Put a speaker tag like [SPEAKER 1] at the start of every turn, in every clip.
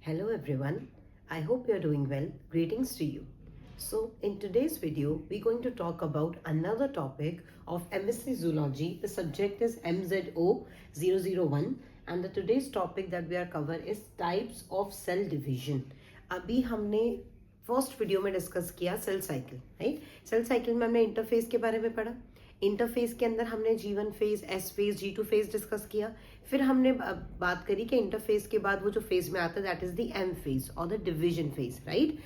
[SPEAKER 1] Hello everyone, I hope you're doing well. Greetings to you. So, in today's video, we're going to talk about another topic of MSc Zoology. The subject is MZO001 and the today's topic that we are covering is types of cell division. अभी हमने first video में discuss किया cell cycle, right? Cell cycle में हमने interface के बारे में पढ़ा. इंटरफेस के अंदर हमने G1 phase, S phase, G2 phase discuss किया. फिर हमने बात करी कि इंटरफेस के बाद वो जो फेज में आता है that is the M phase और the division phase, right?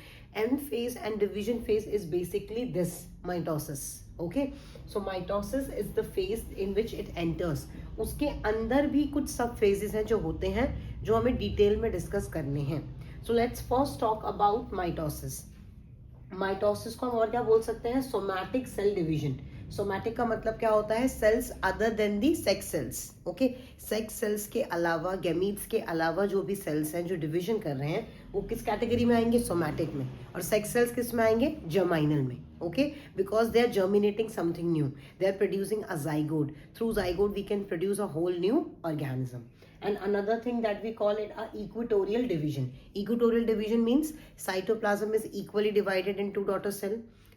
[SPEAKER 1] M phase and division phase is basically this mitosis. Okay, so mitosis is the phase in which it enters. उसके अंदर भी कुछ सब phases हैं जो होते हैं जो हमें डिटेल में डिस्कस करने हैं. So let's first talk about mitosis. Mitosis को हम और क्या बोल सकते हैं? Somatic cell division. सोमैटिक का मतलब क्या होता है? Cells other than the sex cells. Okay, sex cells के अलावा, गैमीट्स के अलावा जो भी सेल्स हैं जो डिवीजन कर रहे हैं वो किस कैटेगरी में आएंगे? सोमैटिक में. और सेक्स सेल्स किस में आएंगे? जर्माइनल में. Okay, because they are germinating something new, they are producing a zygote. Through zygote we can produce a whole new organism. And another thing that we call it a equatorial division. Equatorial division means cytoplasm is equally divided in two daughter cell.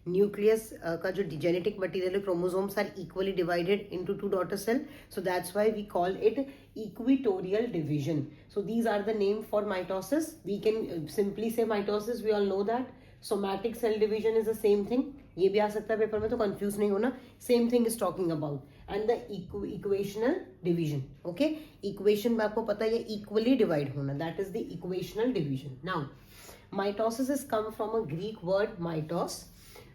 [SPEAKER 1] Nucleus का जो genetic material है, chromosomes are equally divided into two daughter cell. So that's why we call it equatorial division. So these are the name for mitosis. We can simply say mitosis. We all know that. Somatic cell division is the same thing. ये भी आ सकता है paper में, तो confuse नहीं होना. Same thing is talking about. And the equational division. Okay, equation में आपको पता है इक्वली डिवाइड होना, that is the equational division. Now mitosis is come from a Greek word mitos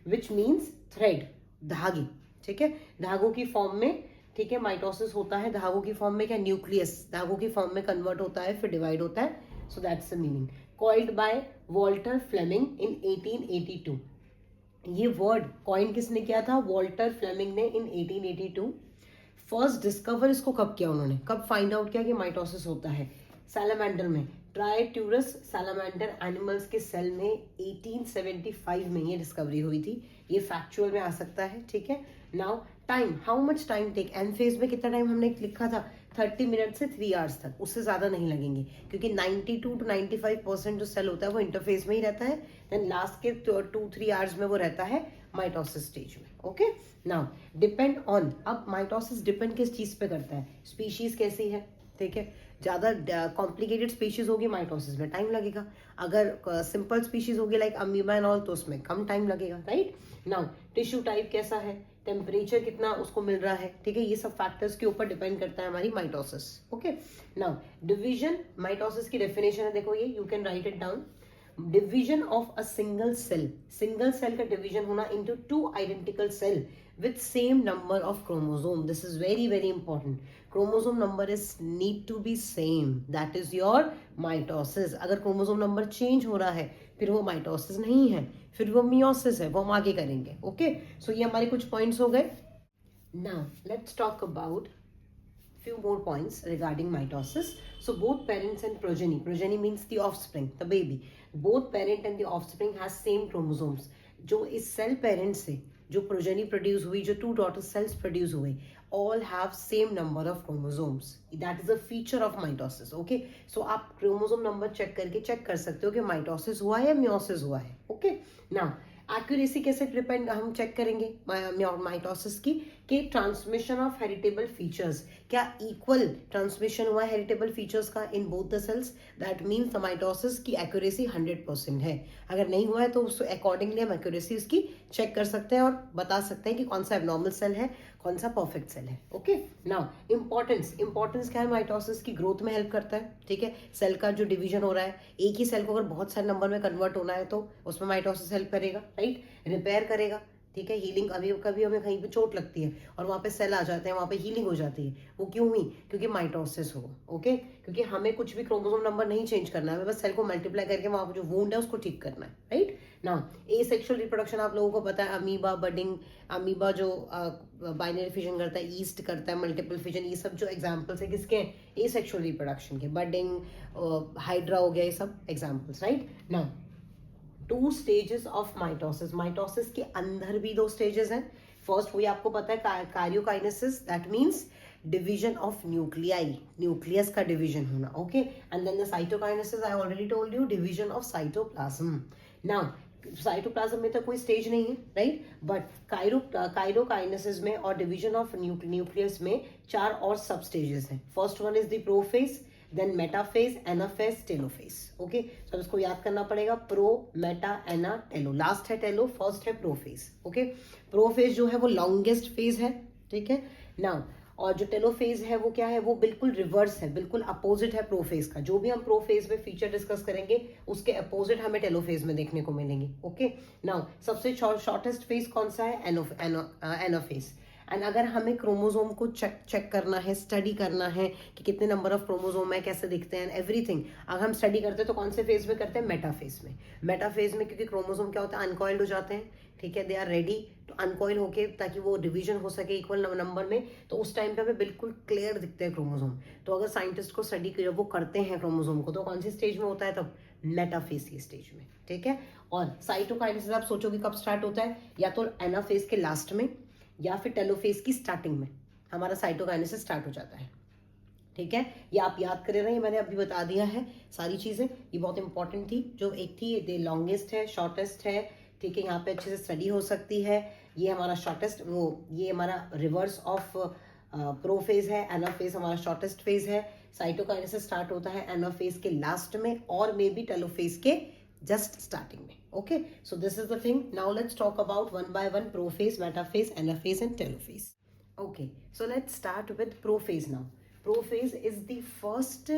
[SPEAKER 1] which means thread, धागे. ठीक है, धागों की फॉर्म में. ठीक है, माइटोसिस होता है धागों की फॉर्म में. क्या? न्यूक्लियस धागों की फॉर्म में कन्वर्ट होता है, फिर डिवाइड होता है. So that's the meaning. Coined by Walter Flemming in 1882. ये वर्ड कॉइन किसने किया था? वॉल्टर फ्लेमिंग ने इन 1882. फर्स्ट डिस्कवर इसको कब किया उन्होंने? कब फाइंड आउट किया कि माइटोसिस होता है? सैलामेंडर में, ट्राइट्यूरस सैलामेंडर एनिमल्स के सेल में 1875 में ये डिस्कवरी हुई थी. ये फैक्चुअल में आ सकता है. ठीक है, now time, how much time take? N phase में कितना टाइम हमने लिखा था? 30 मिनट से 3 आवर्स तक, उससे ज़्यादा नहीं लगेंगे क्योंकि 92 to 95% जो सेल होता है वो इंटरफेस में ही रहता है. देन लास्ट के 2-3 आवर्स में वो रहता है माइटोसिस स्टेज में. Okay, now depend on. अब माइटोसिस डिपेंड किस चीज़ पे करता है? स्पीशीज कैसी है. ठीक है, ज़्यादा कॉम्प्लिकेटेड स्पीशीज होगी माइटोसिस में टाइम लगेगा. अगर सिंपल स्पीशीज होगी लाइक अमीबा एंड ऑल तो उसमें कम टाइम लगेगा, राइट? नाउ टिश्यू टाइप कैसा है, टेम्परेचर कितना उसको मिल रहा है. ठीक है, ये सब फैक्टर्स के ऊपर डिपेंड करता है हमारी mitosis. Okay, now division. Mitosis की डेफिनेशन है, देखो ये, you can write it down. Division of a single cell. Single cell का डिवीजन होना into two identical cell with same number of chromosome. This is very very important. Chromosome number is need to be same. That is your mitosis. अगर chromosome number change हो रहा है फिर वो mitosis नहीं है, फिर वो meiosis है. वो हम आगे करेंगे. Okay, so ये हमारे कुछ points हो गए. Now let's talk about few more points regarding mitosis. So both parents and progeny. Progeny means the offspring, the baby. Both parent and the offspring has same chromosomes. जो इस cell parent से जो progeny produce हुई, जो two daughter cells produce हुए, all have same number of chromosomes. That is a feature of mitosis. Okay, so आप chromosome number check करके check कर सकते हो कि माइटोसिस हुआ है या मियोसिस हुआ है. ओके, नाउ एक्यूरेसी कैसे डिपेंड हम चेक करेंगे माइटोसिस की कि ट्रांसमिशन ऑफ हेरिटेबल फीचर्स, क्या इक्वल ट्रांसमिशन हुआ है हेरिटेबल फीचर्स का in both the cells. That means the mitosis की एक्यूरेसी 100% है. अगर नहीं हुआ है तो उसको अकॉर्डिंगली हम एक्यूरेसी उसकी चेक कर सकते हैं और बता सकते हैं कि कौन सा एबनॉर्मल सेल है, कौन सा परफेक्ट सेल है. Okay, now importance. इंपॉर्टेंस क्या है? माइटोसिस की ग्रोथ में हेल्प करता है. ठीक है, सेल का जो डिवीजन हो रहा है, एक ही सेल को अगर बहुत सारे नंबर में कन्वर्ट होना है तो उसमें माइटोसिस हेल्प करेगा, राइट? रिपेयर करेगा. ठीक है, हीलिंग. अभी कभी हमें कहीं पे चोट लगती है और वहाँ पे सेल आ जाते हैं, वहाँ पे हीलिंग हो जाती है. वो क्यों हुई? क्योंकि माइटोसिस हो. ओके, क्योंकि हमें कुछ भी क्रोमोसोम नंबर नहीं चेंज करना है, हमें बस सेल को मल्टीप्लाई करके वहाँ पे जो वुंड है उसको ठीक करना है, राइट? नाउ एसेक्सुअल रिप्रोडक्शन आप लोगों को पता है. अमीबा, बडिंग, अमीबा जो बाइनरी फिजन करता है, ईस्ट करता है, मल्टीपल फिजन, ये सब जो एग्जाम्पल्स है किसके हैं? एसेक्सुअल रिप्रोडक्शन के. बडिंग, हाइड्रा हो गया, ये सब examples, right? Now two stages of mitosis. Mitosis के अंदर भी दो स्टेजेस हैं. फर्स्ट वही आपको पता है, karyokinesis. That means division of nuclei, nucleus का डिवीजन होना, okay. And then the cytokinesis I already told you, division of cytoplasm. Now cytoplasm में तो कोई स्टेज नहीं है, राइट, बट काइरोकाइनेसिस में और डिवीजन ऑफ न्यूक्लियस में 4 और सब स्टेजेस हैं। First one is the prophase, then metaphase, anaphase, telophase, okay. तो इसको याद करना पड़ेगा, pro, meta, ana, telo, last है टेलो, फर्स्ट है प्रोफेज, ओके। प्रोफेज जो है वो लॉन्गेस्ट फेज है, ठीक है। नाउ और जो टेलोफेज है वो क्या है, वो बिल्कुल रिवर्स है, बिल्कुल अपोजिट है प्रोफेज का। जो भी हम प्रोफेज में फीचर डिस्कस करेंगे उसके अपोजिट हमें टेलोफेज में देखने को मिलेंगे, ओके। नाउ सबसे शॉर्टेस्ट फेज कौन सा है, एनाफेज। एंड अगर हमें क्रोमोसोम को चेक करना है, स्टडी करना है कि कितने नंबर ऑफ क्रोमोसोम है, कैसे दिखते हैं, एवरीथिंग अगर हम स्टडी करते हैं तो कौन से फेज में करते हैं, मेटाफेज में। मेटाफेज में क्योंकि क्रोमोसोम क्या होता है, अनकॉइल्ड हो जाते हैं, ठीक है, दे आर रेडी टू अनकॉइल होके, ताकि वो डिवीजन हो सके इक्वल नंबर में। तो उस टाइम पे हमें बिल्कुल क्लियर दिखते हैं क्रोमोसोम। तो अगर साइंटिस्ट को स्टडी जब वो करते हैं क्रोमोसोम को, तो कौन सी स्टेज में होता है, तब मेटाफेज की स्टेज में, ठीक है। और साइटोकाइनेसिस आप सोचोगे कब स्टार्ट होता है, या तो एनाफेज के लास्ट में या फिर टेलोफेज की स्टार्टिंग में हमारा साइटोकाइनेसिस स्टार्ट हो जाता है, ठीक है। ये आप याद करे रहे, मैंने अभी बता दिया है सारी चीजें, ये बहुत इंपॉर्टेंट थी। जो एक थी ये लॉन्गेस्ट है, शॉर्टेस्ट है, ठीक है, यहाँ पे अच्छे से स्टडी हो सकती है। ये हमारा शॉर्टेस्ट, वो ये हमारा रिवर्स ऑफ प्रोफेज है, एनाफेज हमारा शॉर्टेस्ट फेज है। साइटोकाइनेसिस स्टार्ट होता है एनाफेज के लास्ट में और मे बी टेलोफेज के जस्ट स्टार्टिंग में, okay. So this is the thing. Now let's talk about one by one, prophase, metaphase, anaphase and telophase. Okay, so let's start with prophase now. Prophase is the first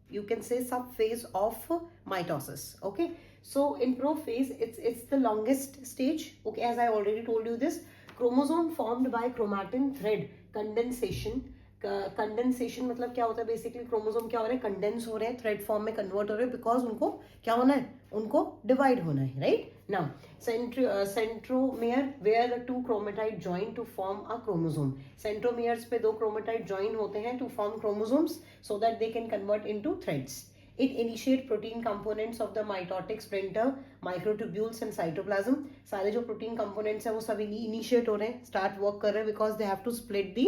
[SPEAKER 1] you can say subphase of mitosis, okay. So in prophase it's the longest stage, okay. As I already told you, this chromosome formed by chromatin thread condensation. Condensation मतलब क्या होता है, basically chromosome क्या हो रहे हैं, condense हो रहे हैं, थ्रेड फॉर्म में कन्वर्ट हो रहे हैं, बिकॉज उनको क्या होना है, उनको डिवाइड होना है, right. Now centromere where 2 chromatid join to form a chromosome. Centromeres पे 2 क्रोमेटाइड ज्वाइन होते हैं to form chromosomes, so that they can convert into threads. It initiate protein components of the mitotic splinter, microtubules and cytoplasm. सारे जो protein components है वो सभी initiate हो रहे हैं, स्टार्ट वर्क कर रहे हैं, because they have to split the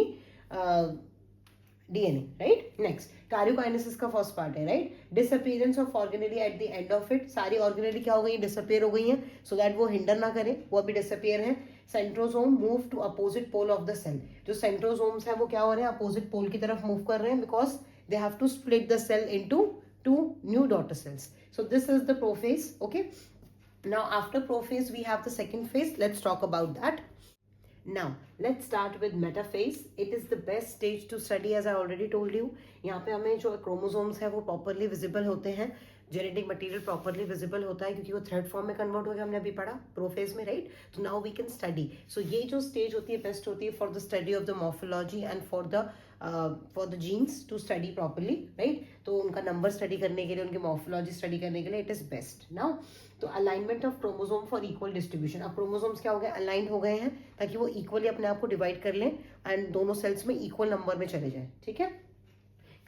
[SPEAKER 1] DNA, right? Next, karyokinesis का फर्स्ट पार्ट है, right. Disappearance of organelle at the end of it, सारी ऑर्गेनेली क्या हो गई, डिसअपीयर हो गई हैं, सो दैट वो हिंडर ना करे, वो अभी डिसअपीयर है। Centrosome move to opposite pole of the cell, जो सेंट्रोसोम्स है वो क्या हो रहे हैं, अपोजिट पोल की तरफ मूव कर रहे हैं, because they have to split the cell into 2 new daughter cells. So this is the prophase, okay. Now after prophase we have the second phase. Let's talk about that. Now let's start with metaphase. It is the best stage to study, as I already told you. यहाँ पे हमें जो chromosomes है वो properly visible होते हैं, genetic material properly visible होता है, क्योंकि वो थ्रेड फॉर्म में कन्वर्ट हो गया, हमने अभी पढ़ा प्रोफेज में, राइट। तो now we can study. So ये जो स्टेज होती है बेस्ट होती है for the study of the morphology and for the genes to study properly, right. तो उनका नंबर स्टडी करने के लिए, उनकी मॉर्फोलॉजी स्टडी करने के लिए इट इज बेस्ट। नाउ तो alignment of chromosome for equal distribution, अब क्रोमोसोम्स क्या हो गए, अलाइन हो गए हैं, ताकि वो इक्वली अपने आप को डिवाइड कर लें एंड दोनों सेल्स में इक्वल नंबर में चले जाए, ठीक है।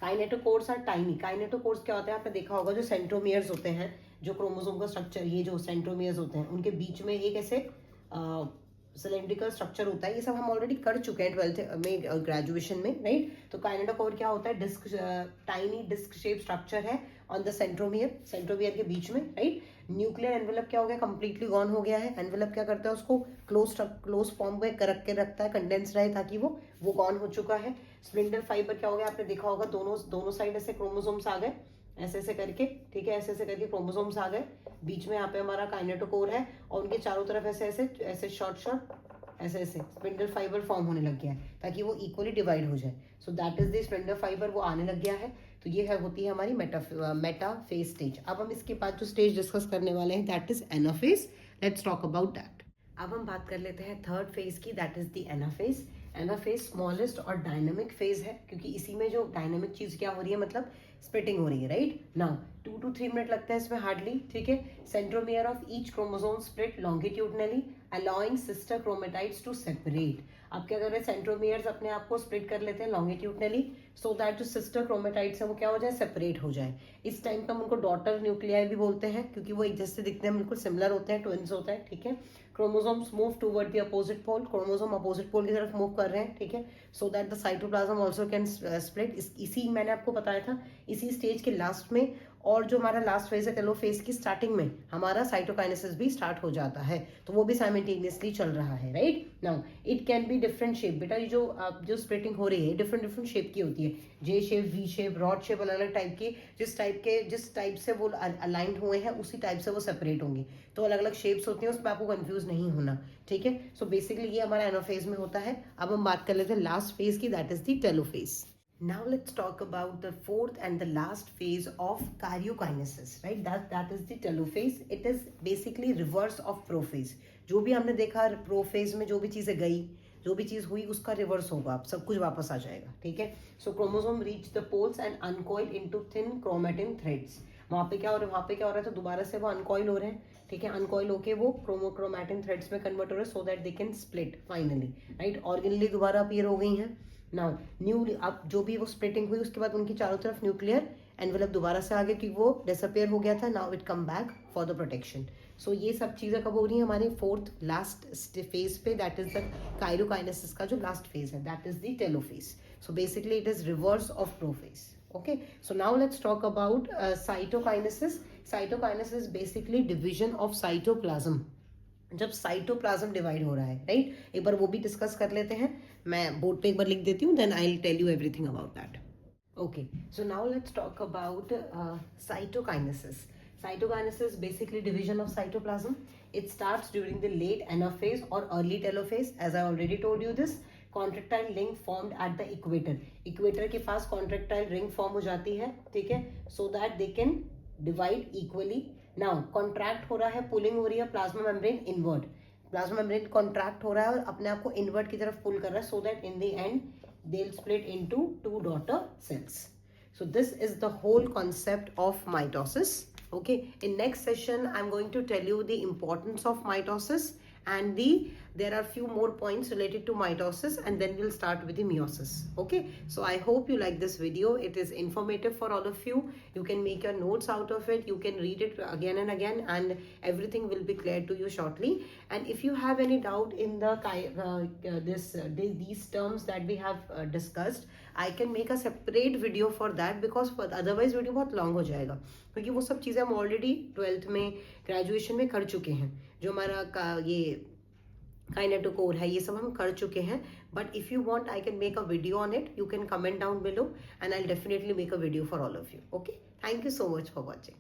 [SPEAKER 1] Kinetochores are tiny. काइनेटोकोर्स क्या होता है, आपने देखा होगा, जो सेंट्रोमियर्स होते हैं, जो क्रोमोसोम का स्ट्रक्चर, ये जो सेंट्रोमियर्स होते हैं, उनके बीच में एक ऐसे सिलेंड्रिकल स्ट्रक्चर होता है। ये सब हम ऑलरेडी कर चुके हैं 12th में, ग्रेजुएशन में, राइट। तो काइनेटोकोर क्या होता है, disc, tiny disc shape structure है ऑन द सेंट्रोमियर, सेंट्रोमियर के बीच में, राइट। न्यूक्लियर एनवेलप क्या हो गया, कंप्लीटली गॉन हो गया है। एनवेलप क्या करता है, उसको क्लोज फॉर्म में रख के रखता है, कंडेंस रहे, ताकि वो गॉन हो चुका है। स्प्लिंडर फाइबर क्या हो गया, आपने देखा होगा, दोनों साइड ऐसे क्रोमोसोम्स आ गए, ऐसे ऐसे करके, ठीक है, ऐसे ऐसे करके क्रोमोसोम्स आ गए, बीच में यहाँ पे हमारा काइनेटोकोर है, और उनके चारों तरफ ऐसे ऐसे ऐसे शॉर्ट ऐसे ऐसे स्पिंडल फाइबर फॉर्म होने लग गया है, ताकि वो इक्वली डिवाइड हो जाए। So that is the spindle fibre, वो आने लग गया है। तो ये होती है हमारी मेटाफेज स्टेज। अब हम इसके बाद जो स्टेज डिस्कस करने वाले हैं, that is anaphase. Let's talk about that. अब हम बात कर लेते हैं थर्ड फेज की, that is the anaphase. Anaphase smallest और डायनामिक फेज है, क्योंकि इसी में जो डायनामिक चीज क्या हो रही है, मतलब स्प्लिटिंग हो रही है, राइट। नाउ 2 to 3 मिनट लगता है इसमें हार्डली, ठीक है। Centromere of each chromosome split longitudinally allowing sister chromatids to separate. अब क्या कर रहे हैं, सेंट्रोमियर्स अपने आप को स्प्लिट कर लेते हैं लॉन्गिट्यूडनली, सो दैट जो सिस्टर क्रोमेटाइड्स है वो क्या हो जाए, सेपरेट हो जाए। इस टाइम पे हम उनको डॉटर न्यूक्लियाई भी बोलते हैं, क्योंकि वो एक जैसे दिखते हैं, बिल्कुल सिमिलर होते हैं, ट्विन्स होते हैं, ठीक है। Chromosomes move toward the opposite pole, chromosome opposite pole की तरफ मूव कर रहे हैं, ठीक है, so that the cytoplasm also can split. इसी मैंने आपको बताया था, इसी स्टेज के लास्ट में और जो हमारा लास्ट फेज है टेलोफेज की स्टार्टिंग में हमारा साइटोकाइनेसिस भी स्टार्ट हो जाता है, तो वो भी साइमल्टेनियसली चल रहा है, right. Now it can be different shape, बेटा ये जो स्प्लिटिंग हो रही है डिफरेंट डिफरेंट शेप की होती है, जे shape, V shape, rod shape, अलग अलग टाइप की, जिस टाइप से वो अलाइंड हुए हैं उसी टाइप से वो सेपरेट होंगे, तो अलग अलग शेप्स होती हैं, उसमें आपको कंफ्यूज नहीं होना, ठीक है। सो बेसिकली ये हमारा एनाफेज में होता है। अब हम बात कर लेते हैं लास्ट फेज की, that is the telophase. Now let's talk about the fourth and the last phase of karyokinesis, right? That is the telophase. It is basically reverse of prophase. जो भी हमने देखा प्रोफेज में, जो भी चीजें गई, जो भी चीज हुई, उसका रिवर्स होगा, अब सब कुछ वापस आ जाएगा, ठीक है। So chromosome reach the poles and uncoil into thin chromatin threads. वहां पे क्या हो रहा है, तो दोबारा से वो अनकॉइल हो रहे हैं, ठीक है, अनकॉइल होके वो क्रोमेटिन थ्रेड्स में कन्वर्ट हो रहे हैं, सो that they can split finally, right. Organelle दोबारा अपीयर हो गई हैं। नाउ न्यू, अब जो भी वो स्प्लिटिंग हुई उसके बाद उनकी चारों तरफ न्यूक्लियर एनवेलप दोबारा से आगे, क्योंकि वो डिसअपियर हो गया था, now it come back for the protection. So ये सब चीज़ें कब हो रही है हमारी फोर्थ लास्ट फेज पे, दैट इज द काइरोकाइनेसिस का जो लास्ट फेज है, that is the telophase. So basically it is reverse of prophase, okay. So now let's talk about cytokinesis. Cytokinesis basically division of cytoplasm, जब cytoplasm divide हो रहा है, right. एक बार वो भी डिस्कस कर लेते हैं, मैं बोर्ड पे एक बार लिख देती हूँ, then I will tell you everything about that. Okay, so now let's talk about cytokinesis. Cytokinesis basically division of cytoplasm. It starts during the late anaphase or early telophase, as I already told you this. Contractile ring formed at the equator, equator के पास contractile ring form हो जाती है, ठीक है, so that they can divide equally. Now contract हो रहा है, pulling हो रही है, plasma membrane invert, plasma membrane contract हो रहा है और अपने आप को इनवर्ट की तरफ पुल कर रहा है, so that in the and they will split into two daughter sales. So this is the whole concept of mitosis. Okay, in next session I'm going to tell you the importance of mitosis, and there are few more points related to mitosis, and then we'll start with the meiosis. Okay, so I hope you like this video. It is informative for all of you. You can make your notes out of it, you can read it again and again, and everything will be clear to you shortly. And if you have any doubt in these terms that we have discussed, I can make a separate video for that, because otherwise video बहुत long हो जाएगा, क्योंकि वो सब चीज़ें हम already 12th में, graduation में कर चुके हैं, जो हमारा ये काइनेटोकोर है, ये सब हम कर चुके हैं। But if you want I can make a video on it, you can comment down below and I will definitely make a video for all of you. Okay, thank you so much for watching.